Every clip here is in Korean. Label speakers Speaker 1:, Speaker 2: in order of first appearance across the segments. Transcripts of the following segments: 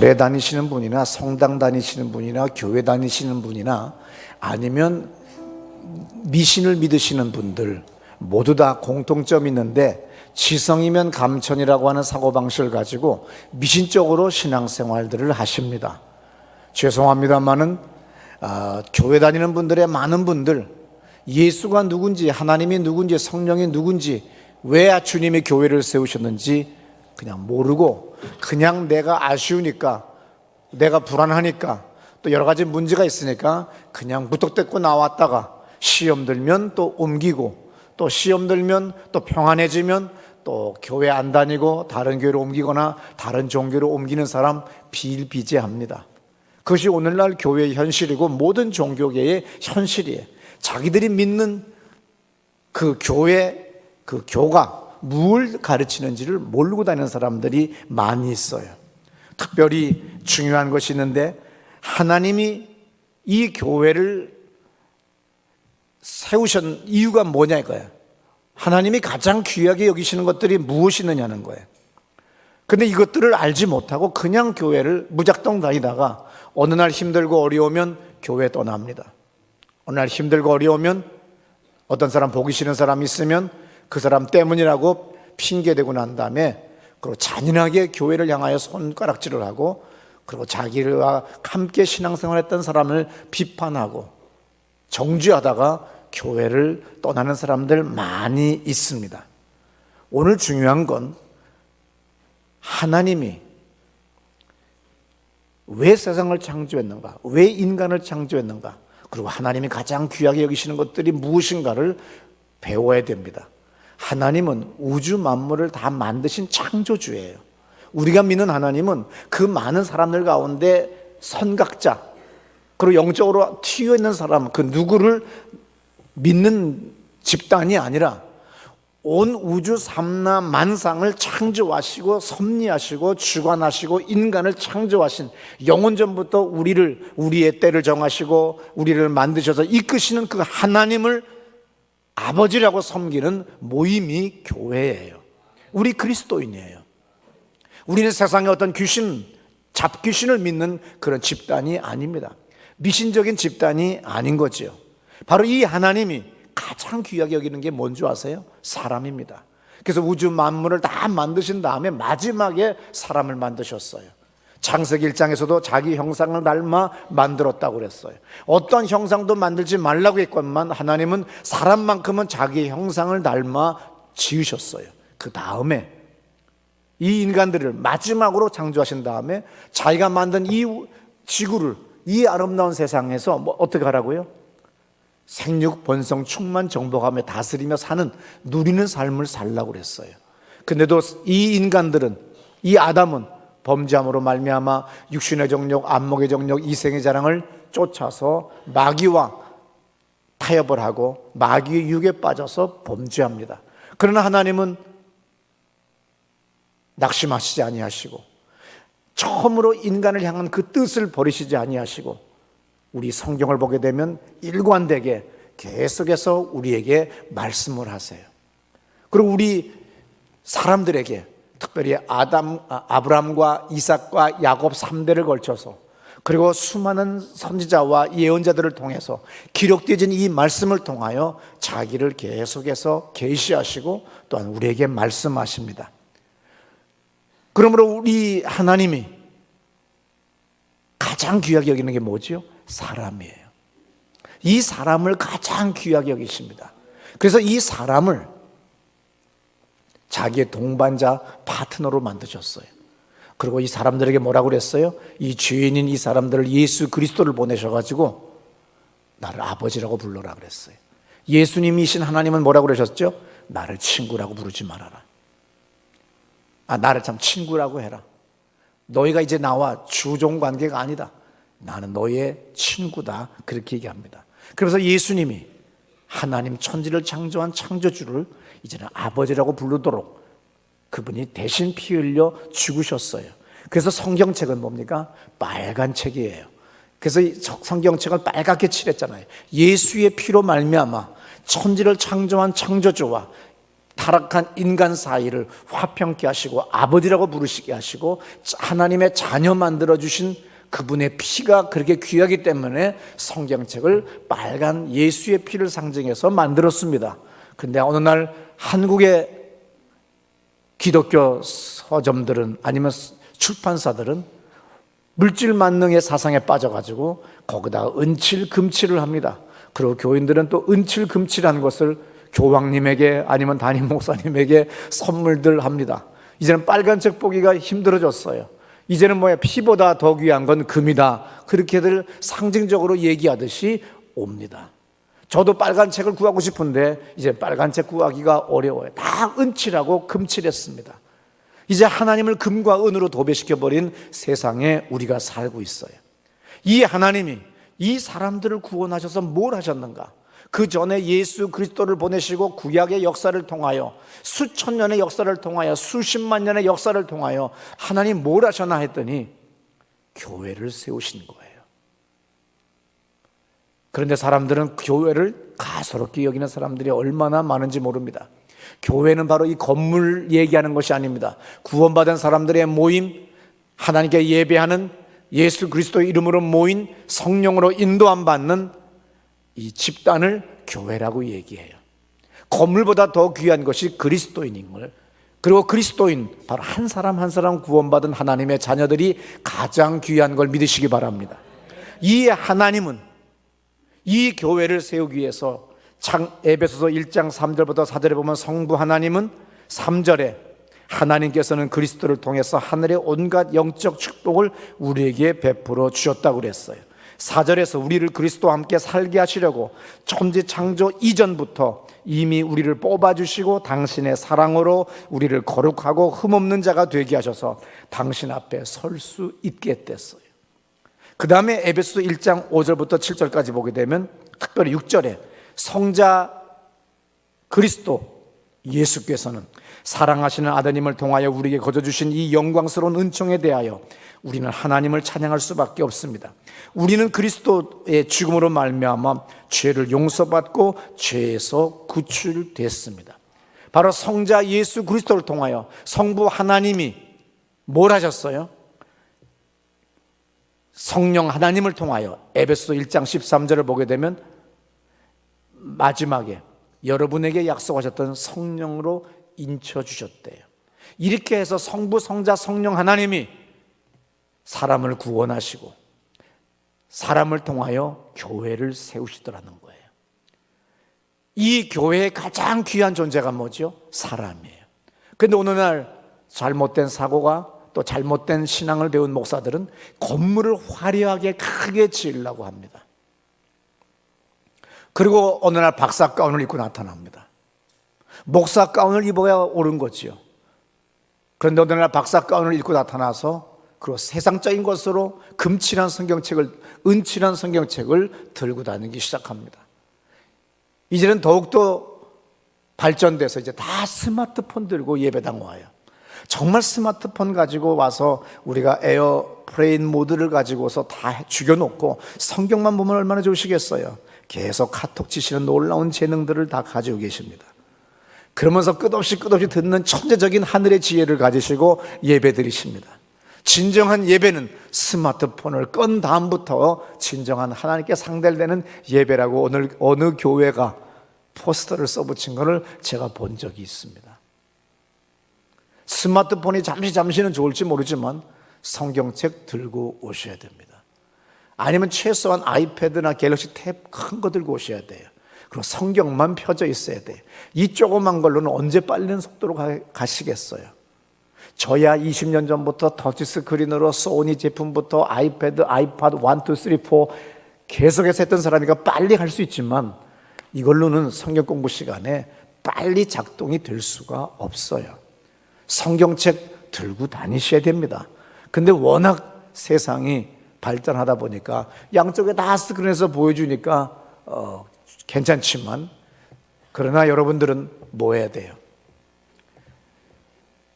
Speaker 1: 교회 다니시는 분이나 성당 다니시는 분이나 교회 다니시는 분이나 아니면 미신을 믿으시는 분들 모두 다 공통점이 있는데, 지성이면 감천이라고 하는 사고방식을 가지고 미신적으로 신앙생활들을 하십니다. 죄송합니다만은 교회 다니는 분들의 많은 분들, 예수가 누군지, 하나님이 누군지, 성령이 누군지, 왜 주님이 교회를 세우셨는지 그냥 모르고, 그냥 내가 아쉬우니까, 내가 불안하니까, 또 여러 가지 문제가 있으니까 그냥 무턱대고 나왔다가 시험 들면 또 옮기고, 또 시험 들면 또 평안해지면 또 교회 안 다니고 다른 교회로 옮기거나 다른 종교로 옮기는 사람 비일비재합니다. 그것이 오늘날 교회의 현실이고 모든 종교계의 현실이에요. 자기들이 믿는 그 교회, 그 교가 뭘 가르치는지를 모르고 다니는 사람들이 많이 있어요. 특별히 중요한 것이 있는데, 하나님이 이 교회를 세우신 이유가 뭐냐 이거예요. 하나님이 가장 귀하게 여기시는 것들이 무엇이 있느냐는 거예요. 근데 이것들을 알지 못하고 그냥 교회를 무작정 다니다가 어느 날 힘들고 어려우면 교회 떠납니다. 어느 날 힘들고 어려우면 어떤 사람 보기 싫은 사람 있으면 그 사람 때문이라고 핑계대고 난 다음에 그리고 잔인하게 교회를 향하여 손가락질을 하고, 그리고 자기와 함께 신앙생활했던 사람을 비판하고 정죄하다가 교회를 떠나는 사람들 많이 있습니다. 오늘 중요한 건 하나님이 왜 세상을 창조했는가, 왜 인간을 창조했는가, 그리고 하나님이 가장 귀하게 여기시는 것들이 무엇인가를 배워야 됩니다. 하나님은 우주 만물을 다 만드신 창조주예요. 우리가 믿는 하나님은 그 많은 사람들 가운데 선각자, 그리고 영적으로 튀어있는 사람, 그 누구를 믿는 집단이 아니라 온 우주 삼라 만상을 창조하시고 섭리하시고 주관하시고 인간을 창조하신, 영원 전부터 우리의 때를 정하시고 우리를 만드셔서 이끄시는 그 하나님을 아버지라고 섬기는 모임이 교회예요. 우리 그리스도인이에요. 우리는 세상의 어떤 귀신, 잡귀신을 믿는 그런 집단이 아닙니다. 미신적인 집단이 아닌 거죠. 바로 이 하나님이 가장 귀하게 여기는 게 뭔지 아세요? 사람입니다. 그래서 우주 만물을 다 만드신 다음에 마지막에 사람을 만드셨어요. 창세기 1장에서도 자기 형상을 닮아 만들었다고 그랬어요. 어떤 형상도 만들지 말라고 했건만 하나님은 사람만큼은 자기 형상을 닮아 지으셨어요. 그 다음에 이 인간들을 마지막으로 창조하신 다음에 자기가 만든 이 지구를, 이 아름다운 세상에서 어떻게 하라고요? 생육, 번성, 충만, 정복하며 다스리며 사는, 누리는 삶을 살라고 그랬어요. 근데도 이 인간들은, 이 아담은 범죄함으로 말미암아 육신의 정욕, 안목의 정욕, 이생의 자랑을 쫓아서 마귀와 타협을 하고 마귀의 유혹에 빠져서 범죄합니다. 그러나 하나님은 낙심하시지 아니하시고 처음으로 인간을 향한 그 뜻을 버리시지 아니하시고, 우리 성경을 보게 되면 일관되게 계속해서 우리에게 말씀을 하세요. 그리고 우리 사람들에게, 특별히 아브라함과 이삭과 야곱 3대를 걸쳐서, 그리고 수많은 선지자와 예언자들을 통해서 기록되어진 이 말씀을 통하여 자기를 계속해서 계시하시고 또한 우리에게 말씀하십니다. 그러므로 우리 하나님이 가장 귀하게 여기는 게 뭐지요? 사람이에요. 이 사람을 가장 귀하게 여기십니다. 그래서 이 사람을 자기의 동반자, 파트너로 만드셨어요. 그리고 이 사람들에게 뭐라고 그랬어요? 이 죄인인 이 사람들을 예수 그리스도를 보내셔가지고 나를 아버지라고 불러라 그랬어요. 예수님이신 하나님은 뭐라고 그러셨죠? 나를 친구라고 부르지 말아라. 나를 참 친구라고 해라. 너희가 이제 나와 주종 관계가 아니다. 나는 너의 친구다. 그렇게 얘기합니다. 그래서 예수님이 하나님 천지를 창조한 창조주를 이제는 아버지라고 부르도록 그분이 대신 피 흘려 죽으셨어요. 그래서 성경책은 뭡니까? 빨간 책이에요. 그래서 성경책을 빨갛게 칠했잖아요. 예수의 피로 말미암아 천지를 창조한 창조주와 타락한 인간 사이를 화평케 하시고 아버지라고 부르시게 하시고 하나님의 자녀 만들어주신 그분의 피가 그렇게 귀하기 때문에 성경책을 빨간 예수의 피를 상징해서 만들었습니다. 그런데 어느 날 한국의 기독교 서점들은 아니면 출판사들은 물질 만능의 사상에 빠져가지고 거기다 은칠 금칠을 합니다. 그리고 교인들은 또 은칠 금칠한 것을 교황님에게 아니면 담임 목사님에게 선물들 합니다. 이제는 빨간 책 보기가 힘들어졌어요. 이제는 뭐야, 피보다 더 귀한 건 금이다, 그렇게들 상징적으로 얘기하듯이 옵니다. 저도 빨간 책을 구하고 싶은데 이제 빨간 책 구하기가 어려워요. 다 은칠하고 금칠했습니다. 이제 하나님을 금과 은으로 도배시켜버린 세상에 우리가 살고 있어요. 이 하나님이 이 사람들을 구원하셔서 뭘 하셨는가? 그 전에 예수 그리스도를 보내시고 구약의 역사를 통하여, 수천 년의 역사를 통하여, 수십만 년의 역사를 통하여 하나님 뭘 하셨나 했더니 교회를 세우신 거예요. 그런데 사람들은 교회를 가소롭게 여기는 사람들이 얼마나 많은지 모릅니다. 교회는 바로 이 건물 얘기하는 것이 아닙니다. 구원받은 사람들의 모임, 하나님께 예배하는, 예수 그리스도의 이름으로 모인, 성령으로 인도함 받는 이 집단을 교회라고 얘기해요. 건물보다 더 귀한 것이 그리스도인인 걸, 그리고 그리스도인, 바로 한 사람 한 사람 구원받은 하나님의 자녀들이 가장 귀한 걸 믿으시기 바랍니다. 이 하나님은 이 교회를 세우기 위해서 에베소서 1장 3절부터 4절에 보면 성부 하나님은 3절에 하나님께서는 그리스도를 통해서 하늘의 온갖 영적 축복을 우리에게 베풀어 주셨다고 그랬어요. 4절에서 우리를 그리스도와 함께 살게 하시려고 천지 창조 이전부터 이미 우리를 뽑아주시고 당신의 사랑으로 우리를 거룩하고 흠없는 자가 되게 하셔서 당신 앞에 설 수 있게 했댔어요. 그 다음에 에베소서 1장 5절부터 7절까지 보게 되면 특별히 6절에 성자 그리스도 예수께서는 사랑하시는 아드님을 통하여 우리에게 거저주신 이 영광스러운 은총에 대하여 우리는 하나님을 찬양할 수밖에 없습니다. 우리는 그리스도의 죽음으로 말미암아 죄를 용서받고 죄에서 구출됐습니다. 바로 성자 예수 그리스도를 통하여 성부 하나님이 뭘 하셨어요? 성령 하나님을 통하여 에베소 1장 13절을 보게 되면 마지막에 여러분에게 약속하셨던 성령으로 인쳐주셨대요. 이렇게 해서 성부, 성자, 성령 하나님이 사람을 구원하시고 사람을 통하여 교회를 세우시더라는 거예요. 이 교회의 가장 귀한 존재가 뭐죠? 사람이에요. 그런데 오늘날 잘못된 사고가, 또 잘못된 신앙을 배운 목사들은 건물을 화려하게 크게 지으려고 합니다. 그리고 어느 날 박사 가운을 입고 나타납니다. 목사 가운을 입어야 옳은 거지요. 그런데 어느 날 박사 가운을 입고 나타나서 그리고 세상적인 것으로 금칠한 성경책을, 은칠한 성경책을 들고 다니기 시작합니다. 이제는 더욱더 발전돼서 이제 다 스마트폰 들고 예배당 와요. 정말 스마트폰 가지고 와서 우리가 에어플레인 모드를 가지고서 다 죽여놓고 성경만 보면 얼마나 좋으시겠어요. 계속 카톡 치시는 놀라운 재능들을 다 가지고 계십니다. 그러면서 끝없이 듣는 천재적인 하늘의 지혜를 가지시고 예배 드리십니다. 진정한 예배는 스마트폰을 건 다음부터 진정한 하나님께 상달되는 예배라고 오늘 어느 교회가 포스터를 써붙인 것을 제가 본 적이 있습니다. 스마트폰이 잠시는 좋을지 모르지만 성경책 들고 오셔야 됩니다. 아니면 최소한 아이패드나 갤럭시 탭 큰 거 들고 오셔야 돼요. 그리고 성경만 펴져 있어야 돼요. 이 조그만 걸로는 언제 빨리는 속도로 가시겠어요? 저야 20년 전부터 터치스크린으로 소니 제품부터 아이패드, 아이팟 1, 2, 3, 4 계속해서 했던 사람이니까 빨리 할 수 있지만 이걸로는 성경 공부 시간에 빨리 작동이 될 수가 없어요. 성경책 들고 다니셔야 됩니다. 근데 워낙 세상이 발전하다 보니까 양쪽에 다 스크린에서 보여주니까 괜찮지만, 그러나 여러분들은 뭐 해야 돼요?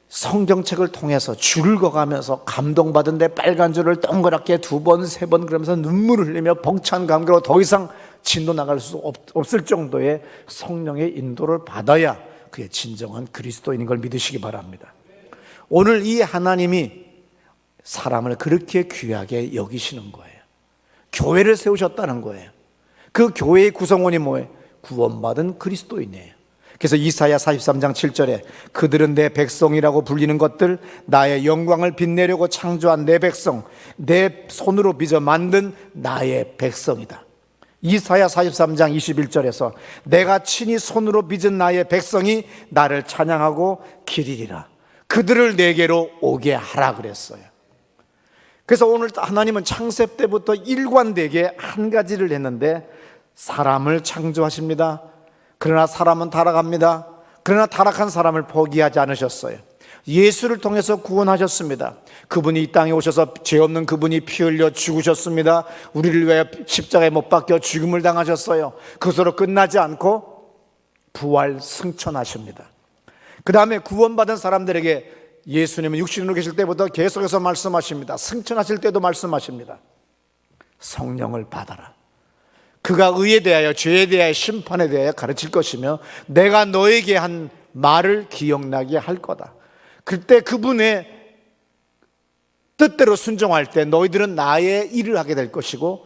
Speaker 1: 성경책을 통해서 줄을 거가면서 감동받은데 빨간 줄을 동그랗게 2번, 3번 그러면서 눈물을 흘리며 벅찬 감격으로 더 이상 진도 나갈 수 없을 정도의 성령의 인도를 받아야 그의 진정한 그리스도인인 걸 믿으시기 바랍니다. 오늘 이 하나님이 사람을 그렇게 귀하게 여기시는 거예요. 교회를 세우셨다는 거예요. 그 교회의 구성원이 뭐예요? 구원받은 그리스도인이에요. 그래서 이사야 43장 7절에 그들은 내 백성이라고 불리는 것들, 나의 영광을 빛내려고 창조한 내 백성, 내 손으로 빚어 만든 나의 백성이다. 이사야 43장 21절에서 내가 친히 손으로 빚은 나의 백성이 나를 찬양하고 기리리라. 그들을 내게로 오게 하라 그랬어요. 그래서 오늘 하나님은 창세 때부터 일관되게 한 가지를 했는데, 사람을 창조하십니다. 그러나 사람은 타락합니다. 그러나 타락한 사람을 포기하지 않으셨어요. 예수를 통해서 구원하셨습니다. 그분이 이 땅에 오셔서 죄 없는 그분이 피 흘려 죽으셨습니다. 우리를 위해 십자가에 못 박혀 죽음을 당하셨어요. 그것으로 끝나지 않고 부활 승천하십니다. 그 다음에 구원받은 사람들에게 예수님은 육신으로 계실 때부터 계속해서 말씀하십니다. 승천하실 때도 말씀하십니다. 성령을 받아라. 그가 의에 대하여, 죄에 대하여, 심판에 대하여 가르칠 것이며 내가 너에게 한 말을 기억나게 할 거다. 그때 그분의 뜻대로 순종할 때 너희들은 나의 일을 하게 될 것이고,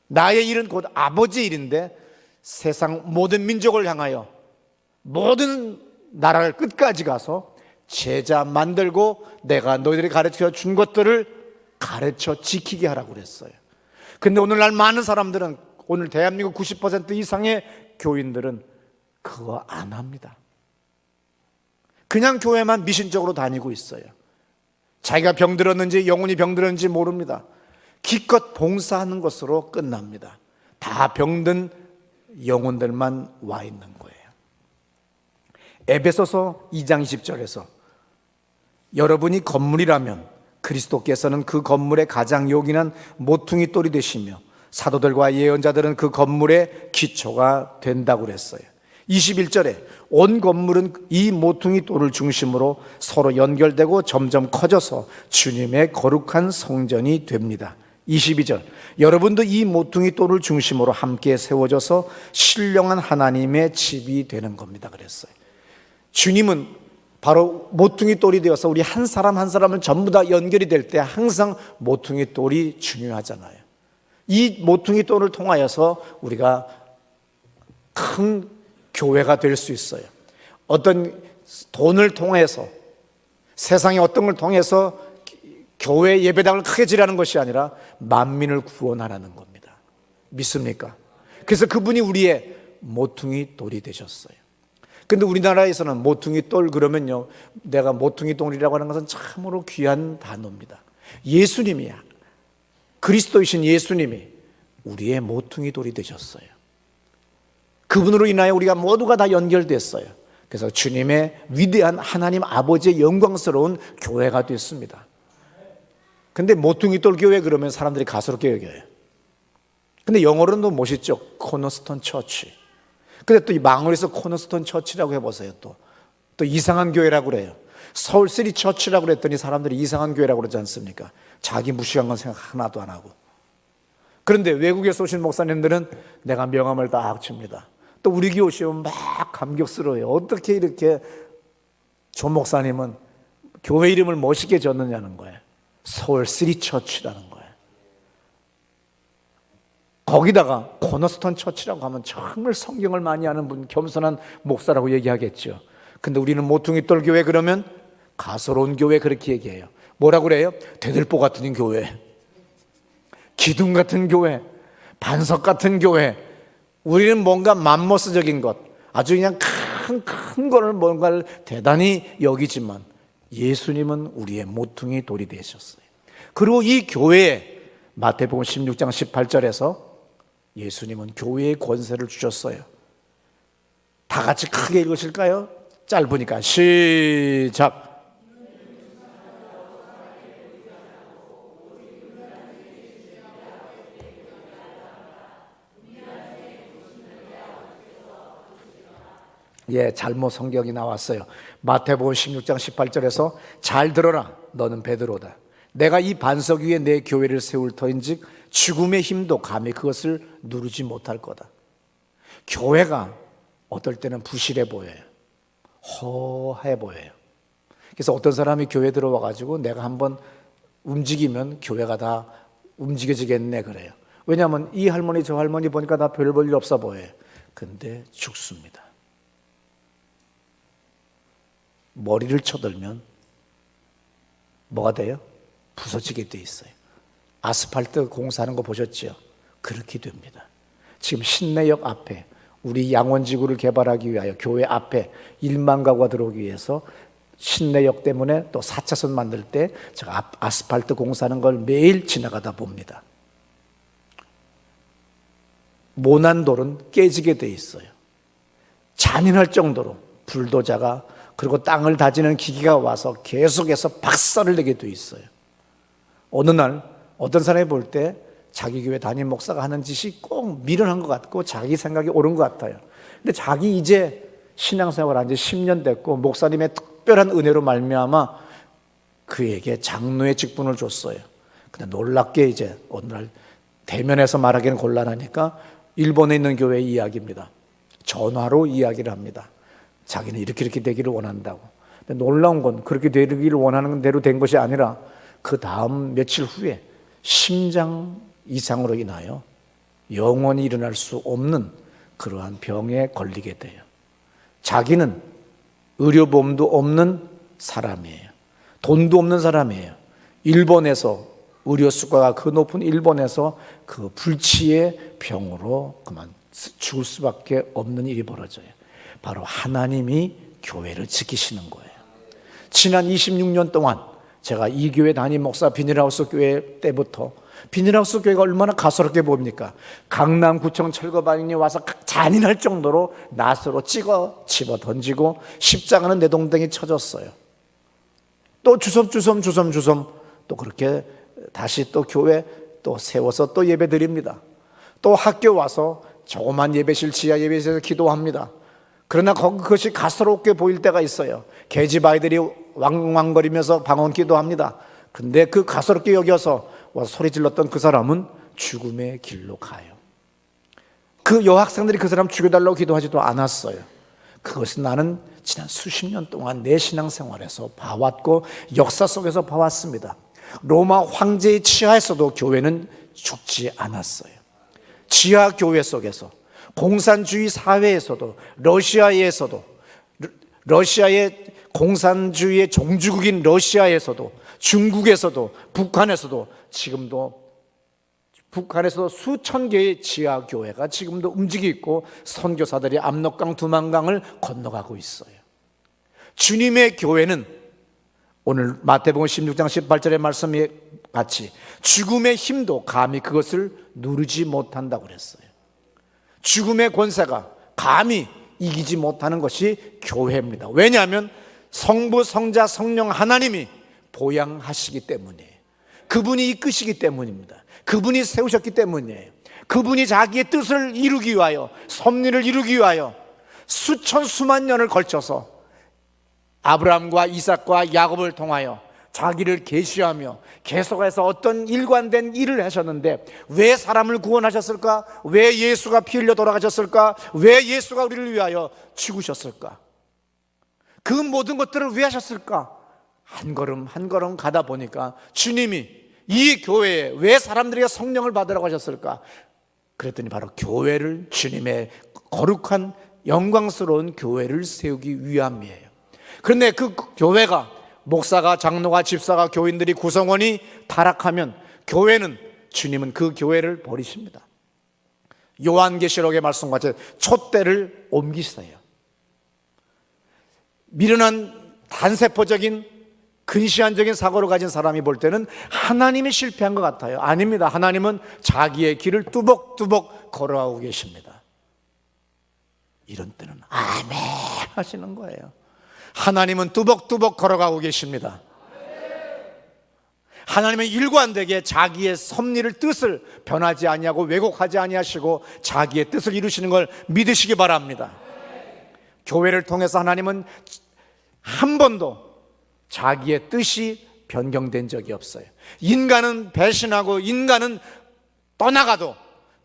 Speaker 1: 나의 일은 곧 아버지의 일인데 세상 모든 민족을 향하여 모든 나라를 끝까지 가서 제자 만들고 내가 너희들이 가르쳐 준 것들을 가르쳐 지키게 하라고 그랬어요. 근데 오늘날 많은 사람들은, 오늘 대한민국 90% 이상의 교인들은 그거 안 합니다. 그냥 교회만 미신적으로 다니고 있어요. 자기가 병들었는지 영혼이 병들었는지 모릅니다. 기껏 봉사하는 것으로 끝납니다. 다 병든 영혼들만 와 있는 거예요. 에베소서 2장 20절에서 여러분이 건물이라면 그리스도께서는 그 건물의 가장 요긴한 모퉁이 돌이 되시며 사도들과 예언자들은 그 건물의 기초가 된다고 그랬어요. 21절에 온 건물은 이 모퉁이 돌을 중심으로 서로 연결되고 점점 커져서 주님의 거룩한 성전이 됩니다. 22절 여러분도 이 모퉁이 돌을 중심으로 함께 세워져서 신령한 하나님의 집이 되는 겁니다 그랬어요. 주님은 바로 모퉁이 돌이 되어서 우리 한 사람 한 사람을 전부 다 연결이 될 때 항상 모퉁이 돌이 중요하잖아요. 이 모퉁이 돌을 통하여서 우리가 큰 교회가 될 수 있어요. 어떤 돈을 통해서, 세상의 어떤 걸 통해서 교회 예배당을 크게 지르는 것이 아니라 만민을 구원하라는 겁니다. 믿습니까? 그래서 그분이 우리의 모퉁이 돌이 되셨어요. 근데 우리나라에서는 모퉁이 돌 그러면요, 내가 모퉁이 돌이라고 하는 것은 참으로 귀한 단어입니다. 예수님이야, 그리스도이신 예수님이 우리의 모퉁이 돌이 되셨어요. 그분으로 인하여 우리가 모두가 다 연결됐어요. 그래서 주님의 위대한 하나님 아버지의 영광스러운 교회가 됐습니다. 근데 모퉁이 돌 교회 그러면 사람들이 가소롭게 여겨요. 근데 영어로는 또 멋있죠. 코너스톤 처치. 근데 또 이 망원에서 코너스톤 처치라고 해보세요. 또 이상한 교회라고 그래요. 서울시리 처치라고 그랬더니 사람들이 이상한 교회라고 그러지 않습니까? 자기 무식한 건 생각 하나도 안 하고. 그런데 외국에서 오신 목사님들은 내가 명함을 딱 줍니다. 또 우리 교회 오시면 막 감격스러워요. 어떻게 이렇게 조 목사님은 교회 이름을 멋있게 졌느냐는 거예요. 서울시리 처치라는 거예요. 거기다가 코너스톤 처치라고 하면 정말 성경을 많이 아는 분, 겸손한 목사라고 얘기하겠죠. 근데 우리는 모퉁이돌 교회 그러면 가소로운 교회 그렇게 얘기해요. 뭐라고 그래요? 대들보 같은 교회, 기둥 같은 교회, 반석 같은 교회. 우리는 뭔가 맘모스적인 것, 아주 그냥 큰 거를 뭔가를 대단히 여기지만 예수님은 우리의 모퉁이 돌이 되셨어요. 그리고 이 교회에 마태복음 16장 18절에서 예수님은 교회의 권세를 주셨어요. 다 같이 크게 읽으실까요? 짧으니까 시작. 예, 잘못 성경이 나왔어요. 마태복음 16장 18절에서 잘 들어라, 너는 베드로다. 내가 이 반석 위에 내 교회를 세울 터인즉 죽음의 힘도 감히 그것을 누르지 못할 거다. 교회가 어떨 때는 부실해 보여요. 허해 보여요. 그래서 어떤 사람이 교회 들어와 가지고 내가 한번 움직이면 교회가 다 움직여지겠네 그래요. 왜냐하면 이 할머니 저 할머니 보니까 다 별 볼 일 없어 보여요. 근데 죽습니다. 머리를 쳐들면 뭐가 돼요? 부서지게 돼 있어요. 아스팔트 공사하는 거 보셨죠? 그렇게 됩니다. 지금 신내역 앞에 우리 양원지구를 개발하기 위하여 교회 앞에 1만 가구가 들어오기 위해서 신내역 때문에 또 4차선 만들 때 제가 아스팔트 공사하는 걸 매일 지나가다 봅니다. 모난돌은 깨지게 돼 있어요. 잔인할 정도로 불도저가 그리고 땅을 다지는 기기가 와서 계속해서 박살을 내게 돼 있어요. 어느 날 어떤 사람이 볼 때 자기 교회 담임 목사가 하는 짓이 꼭 미련한 것 같고 자기 생각이 옳은 것 같아요. 근데 자기 이제 신앙생활 한 지 10년 됐고 목사님의 특별한 은혜로 말미암아 그에게 장로의 직분을 줬어요. 근데 놀랍게 이제 어느 날 대면에서 말하기는 곤란하니까 일본에 있는 교회 이야기입니다. 전화로 이야기를 합니다. 자기는 이렇게 되기를 원한다고. 근데 놀라운 건 그렇게 되기를 원하는 대로 된 것이 아니라 그 다음 며칠 후에 심장 이상으로 인하여 영원히 일어날 수 없는 그러한 병에 걸리게 돼요. 자기는 의료보험도 없는 사람이에요. 돈도 없는 사람이에요. 일본에서 의료 수가가 그 높은 일본에서 그 불치의 병으로 그만 죽을 수밖에 없는 일이 벌어져요. 바로 하나님이 교회를 지키시는 거예요. 지난 26년 동안 제가 이 교회 담임 목사 비닐하우스 교회 때부터 비닐하우스 교회가 얼마나 가소롭게 보입니까? 강남구청 철거반이 와서 잔인할 정도로 낫으로 찍어 집어 던지고 십자가는 내동댕이 쳐졌어요. 또 주섬 또 그렇게 다시 또 교회 또 세워서 또 예배 드립니다. 또 학교 와서 조그만 예배실 지하 예배실에서 기도합니다. 그러나 그것이 가소롭게 보일 때가 있어요. 계집 아이들이 왕왕거리면서 방언 기도합니다. 근데 그 가소롭게 여겨서 와서 소리 질렀던 그 사람은 죽음의 길로 가요. 그 여학생들이 그 사람 죽여달라고 기도하지도 않았어요. 그것은 나는 지난 수십 년 동안 내 신앙생활에서 봐왔고 역사 속에서 봐왔습니다. 로마 황제의 치하에서도 교회는 죽지 않았어요. 지하 교회 속에서 공산주의 사회에서도 러시아의 공산주의의 종주국인 러시아에서도 중국에서도 북한에서도 지금도 북한에서도 수천 개의 지하 교회가 지금도 움직이고 있고 선교사들이 압록강 두만강을 건너가고 있어요. 주님의 교회는 오늘 마태복음 16장 18절의 말씀에 같이 죽음의 힘도 감히 그것을 누르지 못한다고 그랬어요. 죽음의 권세가 감히 이기지 못하는 것이 교회입니다. 왜냐하면 성부, 성자, 성령 하나님이 보양하시기 때문이에요. 그분이 이끄시기 때문입니다. 그분이 세우셨기 때문이에요. 그분이 자기의 뜻을 이루기 위하여, 섭리를 이루기 위하여 수천 수만 년을 걸쳐서 아브라함과 이삭과 야곱을 통하여 자기를 계시하며 계속해서 어떤 일관된 일을 하셨는데 왜 사람을 구원하셨을까? 왜 예수가 피 흘려 돌아가셨을까? 왜 예수가 우리를 위하여 죽으셨을까? 그 모든 것들을 왜 하셨을까? 한 걸음 한 걸음 가다 보니까 주님이 이 교회에 왜 사람들에게 성령을 받으라고 하셨을까? 그랬더니 바로 교회를, 주님의 거룩한 영광스러운 교회를 세우기 위함이에요. 그런데 그 교회가 목사가, 장로가, 집사가, 교인들이, 구성원이 타락하면 교회는, 주님은 그 교회를 버리십니다. 요한계시록의 말씀같이 촛대를 옮기세요. 미련한 단세포적인 근시안적인 사고를 가진 사람이 볼 때는 하나님이 실패한 것 같아요. 아닙니다. 하나님은 자기의 길을 뚜벅뚜벅 걸어가고 계십니다. 이런 때는 아멘 하시는 거예요. 하나님은 뚜벅뚜벅 걸어가고 계십니다. 하나님은 일관되게 자기의 섭리를, 뜻을 변하지 아니하고 왜곡하지 아니하시고 자기의 뜻을 이루시는 걸 믿으시기 바랍니다. 교회를 통해서 하나님은 한 번도 자기의 뜻이 변경된 적이 없어요. 인간은 배신하고 인간은 떠나가도,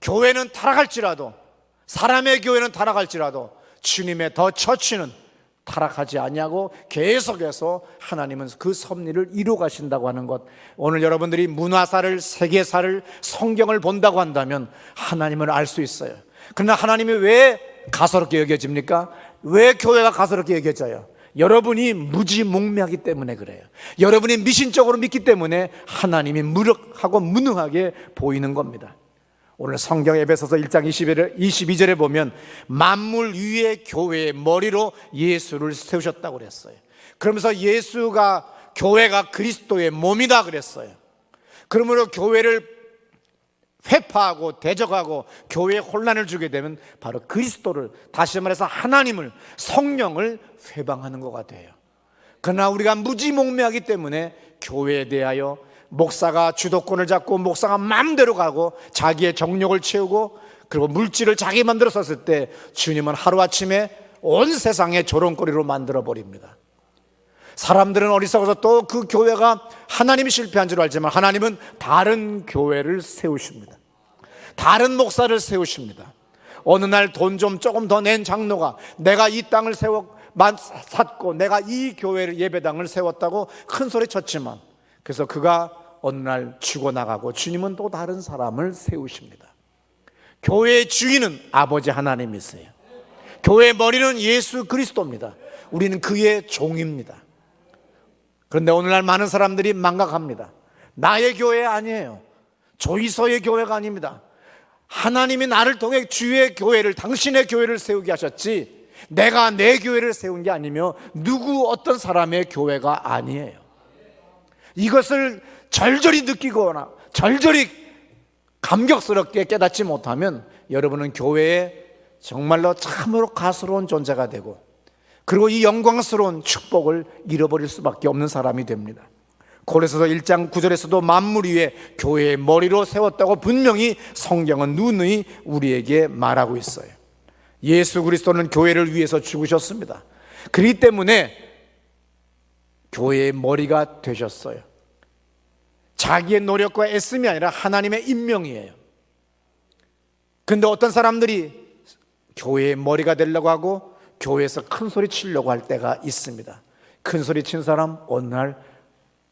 Speaker 1: 교회는 타락할지라도, 사람의 교회는 타락할지라도 주님의 더 처치는 타락하지 아니하고 계속해서 하나님은 그 섭리를 이루어 가신다고 하는 것. 오늘 여러분들이 문화사를, 세계사를, 성경을 본다고 한다면 하나님을 알 수 있어요. 그러나 하나님이 왜 가소롭게 여겨집니까? 왜 교회가 가소롭게 여겨져요? 여러분이 무지몽매하기 때문에 그래요. 여러분이 미신적으로 믿기 때문에 하나님이 무력하고 무능하게 보이는 겁니다. 오늘 성경 에베소서 1장 22절에 보면 만물 위에 교회의 머리로 예수를 세우셨다고 그랬어요. 그러면서 예수가, 교회가 그리스도의 몸이다 그랬어요. 그러므로 교회를 회파하고 대적하고 교회에 혼란을 주게 되면 바로 그리스도를, 다시 말해서 하나님을, 성령을 회방하는 것가 돼요. 그러나 우리가 무지몽매하기 때문에 교회에 대하여 목사가 주도권을 잡고 목사가 마음대로 가고 자기의 정욕을 채우고 그리고 물질을 자기 만들어 썼을 때 주님은 하루아침에 온 세상의 조롱거리로 만들어 버립니다. 사람들은 어리석어서 또 그 교회가 하나님이 실패한 줄 알지만 하나님은 다른 교회를 세우십니다. 다른 목사를 세우십니다. 어느 날 돈 좀 조금 더 낸 장로가 내가 이 땅을 샀고 내가 이 교회를, 예배당을 세웠다고 큰 소리 쳤지만, 그래서 그가 어느 날 죽어나가고 주님은 또 다른 사람을 세우십니다. 교회의 주인은 아버지 하나님이세요. 교회의 머리는 예수 그리스도입니다. 우리는 그의 종입니다. 그런데 오늘날 많은 사람들이 망각합니다. 나의 교회 아니에요. 조이서의 교회가 아닙니다. 하나님이 나를 통해 주의 교회를, 당신의 교회를 세우게 하셨지 내가 내 교회를 세운 게 아니며 누구 어떤 사람의 교회가 아니에요. 이것을 절절히 느끼거나 절절히 감격스럽게 깨닫지 못하면 여러분은 교회에 정말로 참으로 가스로운 존재가 되고, 그리고 이 영광스러운 축복을 잃어버릴 수밖에 없는 사람이 됩니다. 고린도서 1장 9절에서도 만물 위에 교회의 머리로 세웠다고 분명히 성경은 누누이 우리에게 말하고 있어요. 예수 그리스도는 교회를 위해서 죽으셨습니다. 그렇기 때문에 교회의 머리가 되셨어요. 자기의 노력과 애씀이 아니라 하나님의 임명이에요. 그런데 어떤 사람들이 교회의 머리가 되려고 하고 교회에서 큰 소리 치려고 할 때가 있습니다. 큰 소리 친 사람 어느 날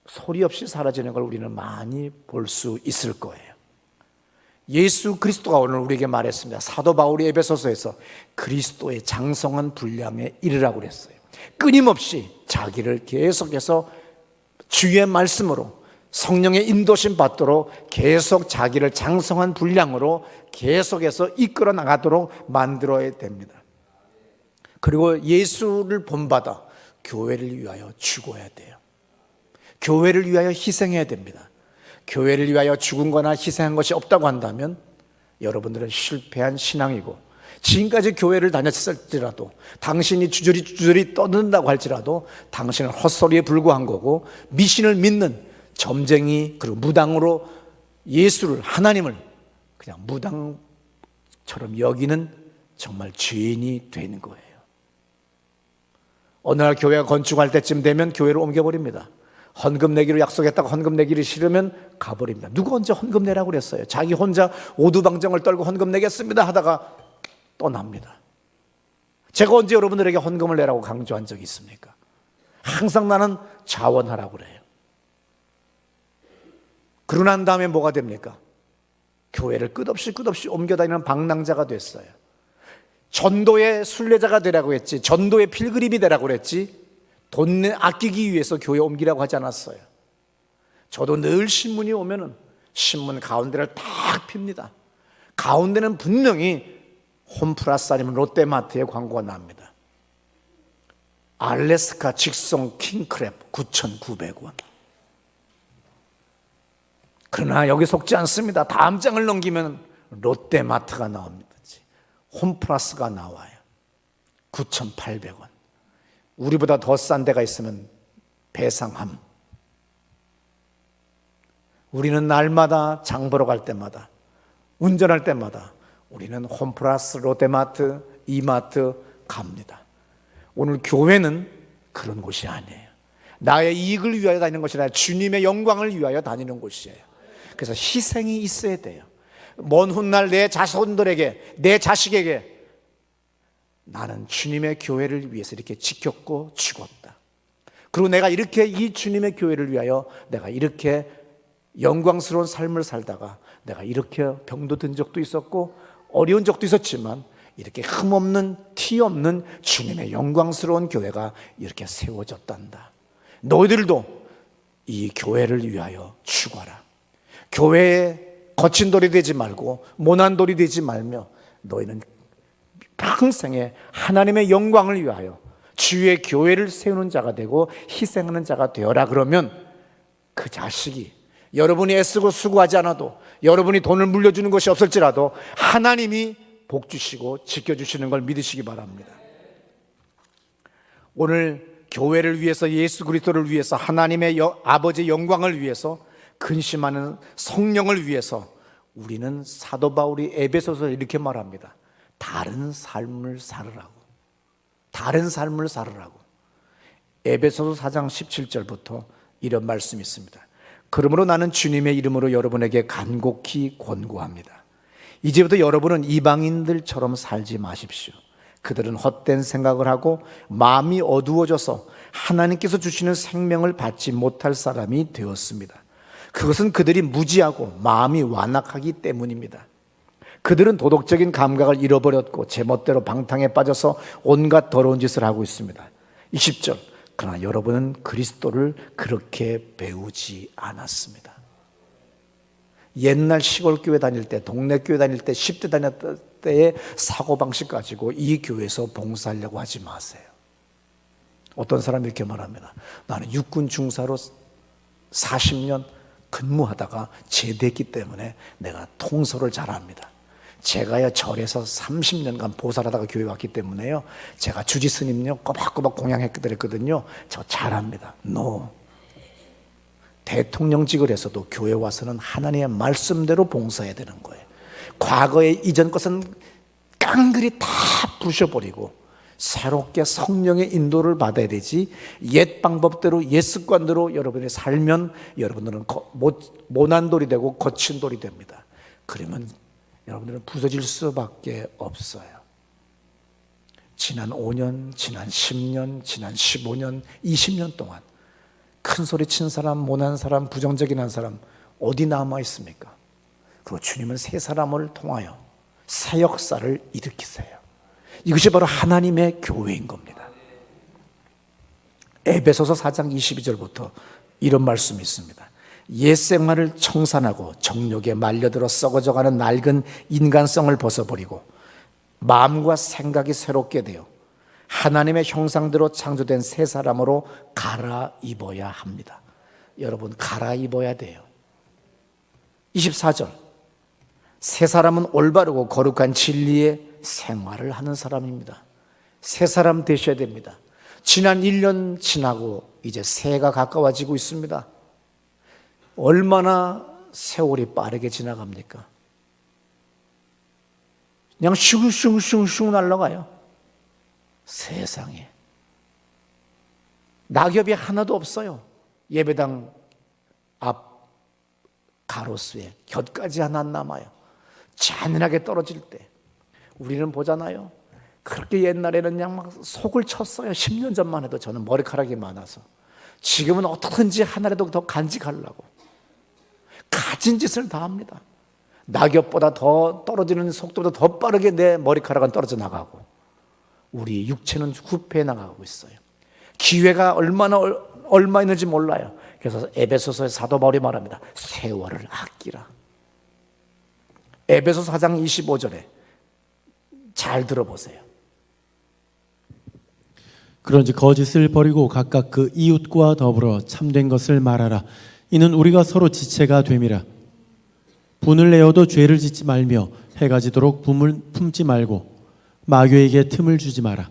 Speaker 1: 소리 없이 사라지는 걸 우리는 많이 볼 수 있을 거예요. 예수 그리스도가 오늘 우리에게 말했습니다. 사도 바울이 에베소서에서 그리스도의 장성한 분량에 이르라고 그랬어요. 끊임없이 자기를 계속해서 주의 말씀으로 성령의 인도심 받도록 계속 자기를 장성한 분량으로 계속해서 이끌어 나가도록 만들어야 됩니다. 그리고 예수를 본받아 교회를 위하여 죽어야 돼요. 교회를 위하여 희생해야 됩니다. 교회를 위하여 죽은 거나 희생한 것이 없다고 한다면 여러분들은 실패한 신앙이고, 지금까지 교회를 다녔을지라도 당신이 주저리 떠든다고 할지라도 당신은 헛소리에 불과한 거고, 미신을 믿는 점쟁이 그리고 무당으로 예수를, 하나님을 그냥 무당처럼 여기는 정말 죄인이 되는 거예요. 어느 날 교회가 건축할 때쯤 되면 교회를 옮겨버립니다. 헌금 내기로 약속했다가 헌금 내기를 싫으면 가버립니다. 누가 언제 헌금 내라고 그랬어요? 자기 혼자 오두방정을 떨고 헌금 내겠습니다 하다가 떠납니다. 제가 언제 여러분들에게 헌금을 내라고 강조한 적이 있습니까? 항상 나는 자원하라고 그래요. 그러고 난 다음에 뭐가 됩니까? 교회를 끝없이 옮겨다니는 방랑자가 됐어요. 전도의 순례자가 되라고 했지, 전도의 필그림이 되라고 그랬지, 돈 아끼기 위해서 교회 옮기라고 하지 않았어요. 저도 늘 신문이 오면은 신문 가운데를 탁 핍니다. 가운데는 분명히 홈플러스 아니면 롯데마트의 광고가 납니다. 알래스카 직송 킹크랩 9,900원. 그러나 여기 속지 않습니다. 다음 장을 넘기면 롯데마트가 나옵니다. 홈플러스가 나와요. 9,800원. 우리보다 더 싼 데가 있으면 배상함. 우리는 날마다 장 보러 갈 때마다, 운전할 때마다 우리는 홈플러스, 롯데마트, 이마트 갑니다. 오늘 교회는 그런 곳이 아니에요. 나의 이익을 위하여 다니는 것이 아니라 주님의 영광을 위하여 다니는 곳이에요. 그래서 희생이 있어야 돼요. 먼 훗날 내 자손들에게, 내 자식에게 나는 주님의 교회를 위해서 이렇게 지켰고 죽었다. 그리고 내가 이렇게 이 주님의 교회를 위하여 내가 이렇게 영광스러운 삶을 살다가 내가 이렇게 병도 든 적도 있었고 어려운 적도 있었지만 이렇게 흠없는 티 없는 주님의 영광스러운 교회가 이렇게 세워졌단다. 너희들도 이 교회를 위하여 죽어라. 교회에 거친 돌이 되지 말고 모난 돌이 되지 말며 너희는 평생에 하나님의 영광을 위하여 주의 교회를 세우는 자가 되고 희생하는 자가 되어라. 그러면 그 자식이 여러분이 애쓰고 수고하지 않아도, 여러분이 돈을 물려주는 것이 없을지라도 하나님이 복 주시고 지켜주시는 걸 믿으시기 바랍니다. 오늘 교회를 위해서, 예수 그리스도를 위해서, 하나님의 아버지의 영광을 위해서 근심하는 성령을 위해서 우리는 사도 바울이 에베소서에 이렇게 말합니다. 다른 삶을 살으라고. 다른 삶을 살으라고. 에베소서 4장 17절부터 이런 말씀이 있습니다. 그러므로 나는 주님의 이름으로 여러분에게 간곡히 권고합니다. 이제부터 여러분은 이방인들처럼 살지 마십시오. 그들은 헛된 생각을 하고 마음이 어두워져서 하나님께서 주시는 생명을 받지 못할 사람이 되었습니다. 그것은 그들이 무지하고 마음이 완악하기 때문입니다. 그들은 도덕적인 감각을 잃어버렸고 제멋대로 방탕에 빠져서 온갖 더러운 짓을 하고 있습니다. 20절. 그러나 여러분은 그리스도를 그렇게 배우지 않았습니다. 옛날 시골 교회 다닐 때, 동네 교회 다닐 때, 10대 다녔을 때의 사고방식 가지고 이 교회에서 봉사하려고 하지 마세요. 어떤 사람이 이렇게 말합니다. 나는 육군 중사로 40년 근무하다가 제대했기 때문에 내가 통솔을 잘합니다. 제가요 절에서 30년간 보살하다가 교회 왔기 때문에요, 제가 주지스님요 꼬박꼬박 공양했거든요. 저 잘합니다. No. 대통령직을 해서도 교회 와서는 하나님의 말씀대로 봉사해야 되는 거예요. 과거의 이전 것은 깡그리 다 부셔버리고 새롭게 성령의 인도를 받아야 되지, 옛 방법대로 옛 습관대로 여러분이 살면 여러분들은 모난 돌이 되고 거친 돌이 됩니다. 그러면 여러분들은 부서질 수밖에 없어요. 지난 5년, 지난 10년, 지난 15년, 20년 동안 큰 소리 친 사람, 모난 사람, 부정적인 한 사람 어디 남아 있습니까? 그리고 주님은 새 사람을 통하여 새 역사를 일으키세요. 이것이 바로 하나님의 교회인 겁니다. 에베소서 4장 22절부터 이런 말씀이 있습니다. 옛 생활을 청산하고 정욕에 말려들어 썩어져가는 낡은 인간성을 벗어버리고 마음과 생각이 새롭게 되어 하나님의 형상대로 창조된 새 사람으로 갈아입어야 합니다. 여러분, 갈아입어야 돼요. 24절. 새 사람은 올바르고 거룩한 진리의 생활을 하는 사람입니다. 새 사람 되셔야 됩니다. 지난 1년 지나고 이제 새해가 가까워지고 있습니다. 얼마나 세월이 빠르게 지나갑니까? 그냥 슝슝슝슝 날아가요. 세상에. 낙엽이 하나도 없어요. 예배당 앞 가로수에 곁가지 하나 안 남아요. 잔인하게 떨어질 때 우리는 보잖아요. 그렇게 옛날에는 그냥 막 속을 쳤어요. 10년 전만 해도 저는 머리카락이 많아서. 지금은 어떻게든지 하나라도 더 간직하려고 가진 짓을 다 합니다. 낙엽보다 더 떨어지는 속도보다 더 빠르게 내 머리카락은 떨어져 나가고 우리 육체는 후패해 나가고 있어요. 기회가 얼마 있는지 몰라요. 그래서 에베소서의 사도 바울이 말합니다. 세월을 아끼라. 에베소서 4장 25절에 잘 들어보세요.
Speaker 2: 그런즉 거짓을 버리고 각각 그 이웃과 더불어 참된 것을 말하라. 이는 우리가 서로 지체가 됨이라. 분을 내어도 죄를 짓지 말며 해가 지도록 분을 품지 말고 마귀에게 틈을 주지 마라.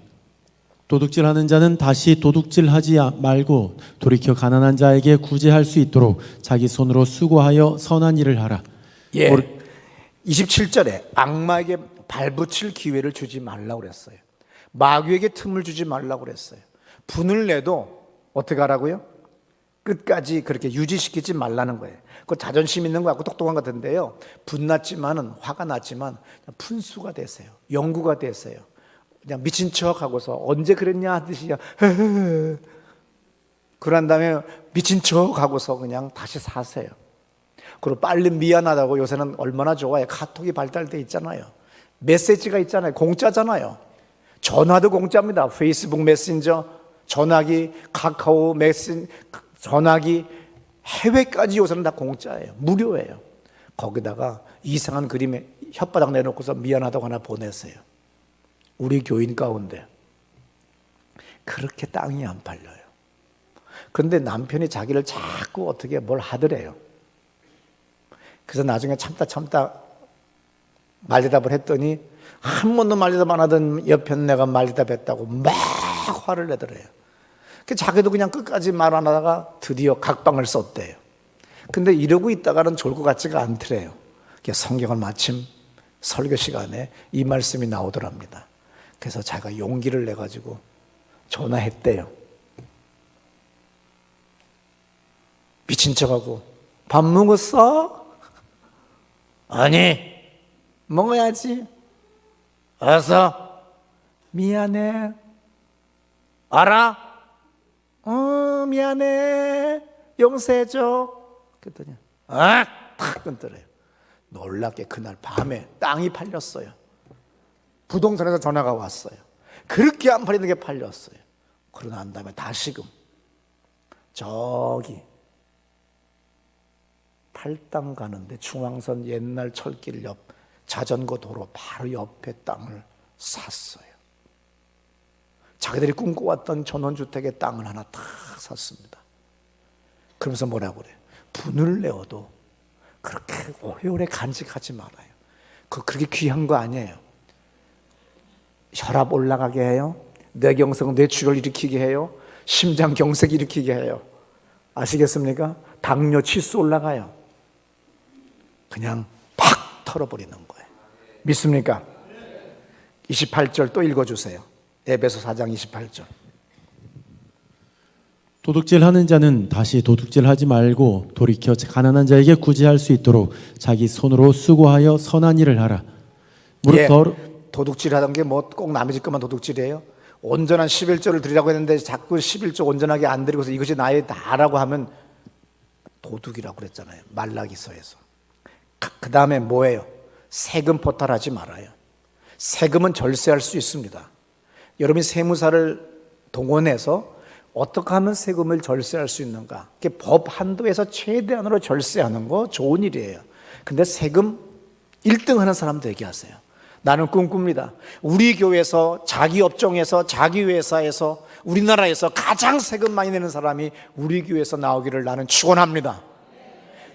Speaker 2: 도둑질하는 자는 다시 도둑질하지 말고 돌이켜 가난한 자에게 구제할 수 있도록 자기 손으로 수고하여 선한 일을 하라.
Speaker 1: 27절에 악마에게 발붙일 기회를 주지 말라고 그랬어요. 마귀에게 틈을 주지 말라고 그랬어요. 분을 내도 어떻게 하라고요? 끝까지 그렇게 유지시키지 말라는 거예요. 그 자존심 있는 것 같고 똑똑한 것 같은데요, 분났지만은, 화가 났지만 분수가 되세요. 영구가 되세요. 그냥 미친 척 하고서 언제 그랬냐 하듯이 그냥 그런 다음에 미친 척 하고서 그냥 다시 사세요. 그리고 빨리 미안하다고 요새는 얼마나 좋아요. 카톡이 발달돼 있잖아요. 메시지가 있잖아요. 공짜잖아요. 전화도 공짜입니다. 페이스북 메신저, 전화기, 카카오 메신, 전화기, 해외까지 요새는 다 공짜예요. 무료예요. 거기다가 이상한 그림에 혓바닥 내놓고서 미안하다고 하나 보내세요. 우리 교인 가운데 그렇게 땅이 안 팔려요. 그런데 남편이 자기를 자꾸 어떻게 뭘 하더래요. 그래서 나중에 참다 말대답을 했더니 한 번도 말대답 안 하던 옆편 내가 말대답했다고 막 화를 내더래요. 자기도 그냥 끝까지 말 안 하다가 드디어 각방을 썼대요. 근데 이러고 있다가는 좋을 것 같지가 않더래요. 성경을 마침 설교 시간에 이 말씀이 나오더랍니다. 그래서 자기가 용기를 내가지고 전화했대요. 미친 척하고 밥 먹었어? 아니, 먹어야지. 어서. 미안해. 알아? 미안해. 용서해줘. 그랬더니 탁 끊더래요. 놀랍게 그날 밤에 땅이 팔렸어요. 부동산에서 전화가 왔어요. 그렇게 안 팔리는 게 팔렸어요. 그러고 난 다음에 다시금 저기 팔당 가는데 중앙선 옛날 철길 옆 자전거 도로 바로 옆에 땅을 샀어요. 자기들이 꿈꿔왔던 전원주택의 땅을 하나 탁 샀습니다. 그러면서 뭐라고 그래요? 분을 내어도 그렇게 오래오래 간직하지 말아요. 그렇게 귀한 거 아니에요. 혈압 올라가게 해요. 뇌경색, 뇌출혈 일으키게 해요. 심장경색 일으키게 해요. 아시겠습니까? 당뇨 치수 올라가요. 그냥 팍 털어버리는 거예요. 믿습니까? 28절 또 읽어주세요. 에베소 4장 28절.
Speaker 2: 도둑질하는 자는 다시 도둑질하지 말고 돌이켜 가난한 자에게 구제할 수 있도록 자기 손으로 수고하여 선한 일을 하라. 무릇
Speaker 1: 도둑질하던 게 뭐 꼭 남의 집 것만 도둑질이에요? 온전한 11조를 드리라고 했는데 자꾸 11조 온전하게 안 드리고서 이것이 나의 다라고 하면 도둑이라고 그랬잖아요. 말라기서에서. 그 다음에 뭐예요? 세금 포탈하지 말아요. 세금은 절세할 수 있습니다. 여러분이 세무사를 동원해서 어떻게 하면 세금을 절세할 수 있는가? 법 한도에서 최대한으로 절세하는 거 좋은 일이에요. 근데 세금 1등 하는 사람도 얘기하세요. 나는 꿈꿉니다. 우리 교회에서, 자기 업종에서, 자기 회사에서, 우리나라에서 가장 세금 많이 내는 사람이 우리 교회에서 나오기를 나는 축원합니다.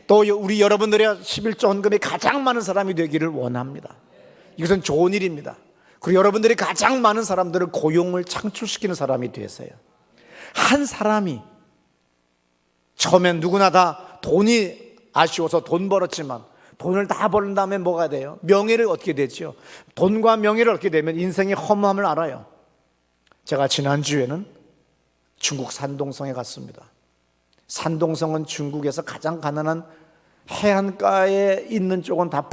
Speaker 1: 또 우리 여러분들의 11조 헌금이 가장 많은 사람이 되기를 원합니다. 이것은 좋은 일입니다. 그리고 여러분들이 가장 많은 사람들을 고용을 창출시키는 사람이 되세요. 한 사람이 처음엔 누구나 다 돈이 아쉬워서 돈 벌었지만 돈을 다 벌은 다음에 뭐가 돼요? 명예를 얻게 되죠. 돈과 명예를 얻게 되면 인생의 허무함을 알아요. 제가 지난주에는 중국 산동성에 갔습니다. 산동성은 중국에서 가장 가난한 해안가에 있는 쪽은 다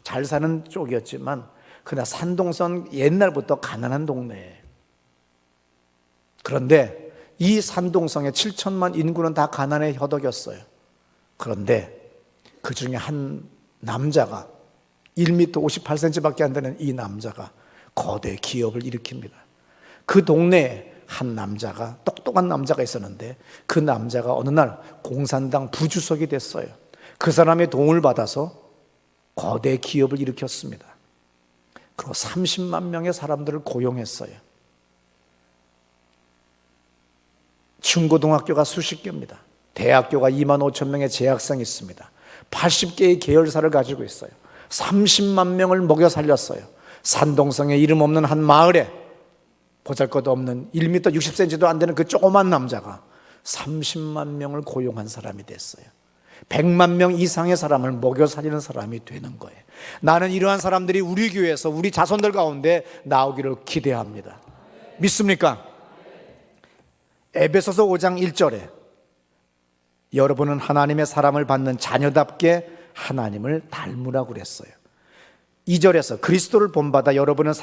Speaker 1: 잘 사는 쪽이었지만 그러나 산동성 옛날부터 가난한 동네예요. 그런데 이 산동성의 7천만 인구는 다 가난에 허덕였어요. 그런데 그 중에 한 남자가 1m 58cm밖에 안 되는 이 남자가 거대 기업을 일으킵니다. 그 동네에 한 남자가, 똑똑한 남자가 있었는데 그 남자가 어느 날 공산당 부주석이 됐어요. 그 사람의 도움을 받아서 거대 기업을 일으켰습니다. 그리고 30만 명의 사람들을 고용했어요. 중고등학교가 수십 개입니다. 대학교가 2만 5천 명의 재학생이 있습니다. 80개의 계열사를 가지고 있어요. 30만 명을 먹여 살렸어요. 산동성에 이름 없는 한 마을에 보잘것없는 1m 60cm도 안 되는 그 조그만 남자가 30만 명을 고용한 사람이 됐어요. 100만 명 이상의 사람을 먹여 살리는 사람이 되는 거예요. 나는 이러한 사람들이 우리 교회에서 우리 자손들 가운데 나오기를 기대합니다. 믿습니까? 에베소서 5장 1절에 여러분은 하나님의 사랑을 받는 자녀답게 하나님을 닮으라고 그랬어요. 2절에서 그리스도를 본받아 여러분은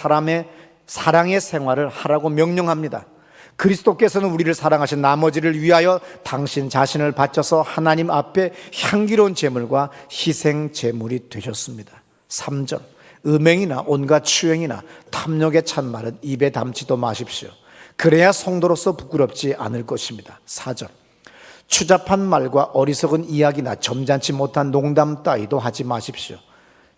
Speaker 1: 사랑의 생활을 하라고 명령합니다. 그리스도께서는 우리를 사랑하신 나머지를 위하여 당신 자신을 바쳐서 하나님 앞에 향기로운 제물과 희생 제물이 되셨습니다. 3절, 음행이나 온갖 추행이나 탐욕에 찬 말은 입에 담지도 마십시오. 그래야 성도로서 부끄럽지 않을 것입니다. 4절, 추잡한 말과 어리석은 이야기나 점잖지 못한 농담 따위도 하지 마십시오.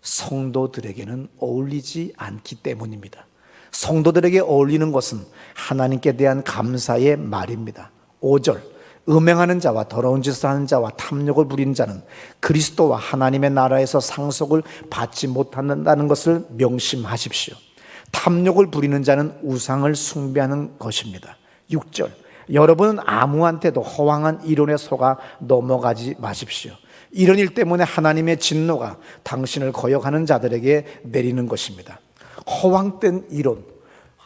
Speaker 1: 성도들에게는 어울리지 않기 때문입니다. 성도들에게 어울리는 것은 하나님께 대한 감사의 말입니다. 5절, 음행하는 자와 더러운 짓을 하는 자와 탐욕을 부리는 자는 그리스도와 하나님의 나라에서 상속을 받지 못한다는 것을 명심하십시오. 탐욕을 부리는 자는 우상을 숭배하는 것입니다. 6절, 여러분은 아무한테도 허황한 이론에 속아 넘어가지 마십시오. 이런 일 때문에 하나님의 진노가 당신을 거역하는 자들에게 내리는 것입니다. 허황된 이론,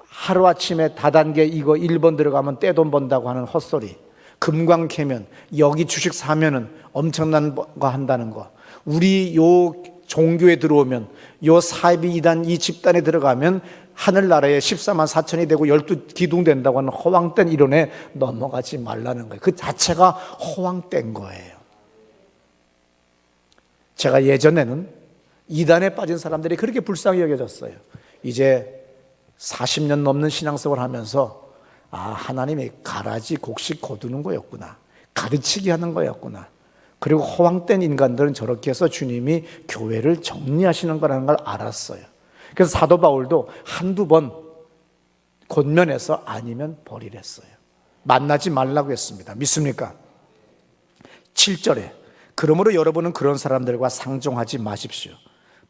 Speaker 1: 하루아침에 다단계 이거 1번 들어가면 떼돈 번다고 하는 헛소리, 금광캐면, 여기 주식 사면은 엄청난 거 한다는 거, 우리 요 종교에 들어오면, 요 사이비 이단 이 집단에 들어가면 하늘나라에 14만 4천이 되고 12기둥 된다고 하는 허황된 이론에 넘어가지 말라는 거예요. 그 자체가 허황된 거예요. 제가 예전에는 이단에 빠진 사람들이 그렇게 불쌍히 여겨졌어요. 이제 40년 넘는 신앙생활을 하면서 하나님이 가라지 곡식 거두는 거였구나, 가르치기 하는 거였구나, 그리고 허황된 인간들은 저렇게 해서 주님이 교회를 정리하시는 거라는 걸 알았어요. 그래서 사도 바울도 한두 번 권면해서 아니면 버리랬어요. 만나지 말라고 했습니다. 믿습니까? 7절에 그러므로 여러분은 그런 사람들과 상종하지 마십시오.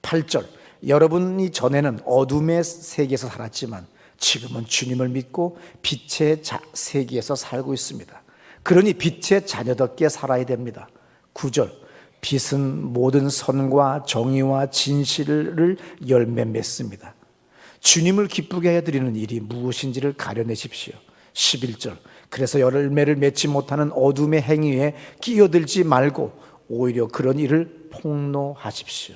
Speaker 1: 8절, 여러분이 전에는 어둠의 세계에서 살았지만 지금은 주님을 믿고 빛의 세계에서 살고 있습니다. 그러니 빛의 자녀답게 살아야 됩니다. 9절, 빛은 모든 선과 정의와 진실을 열매 맺습니다. 주님을 기쁘게 해드리는 일이 무엇인지를 가려내십시오. 11절, 그래서 열매를 맺지 못하는 어둠의 행위에 끼어들지 말고 오히려 그런 일을 폭로하십시오.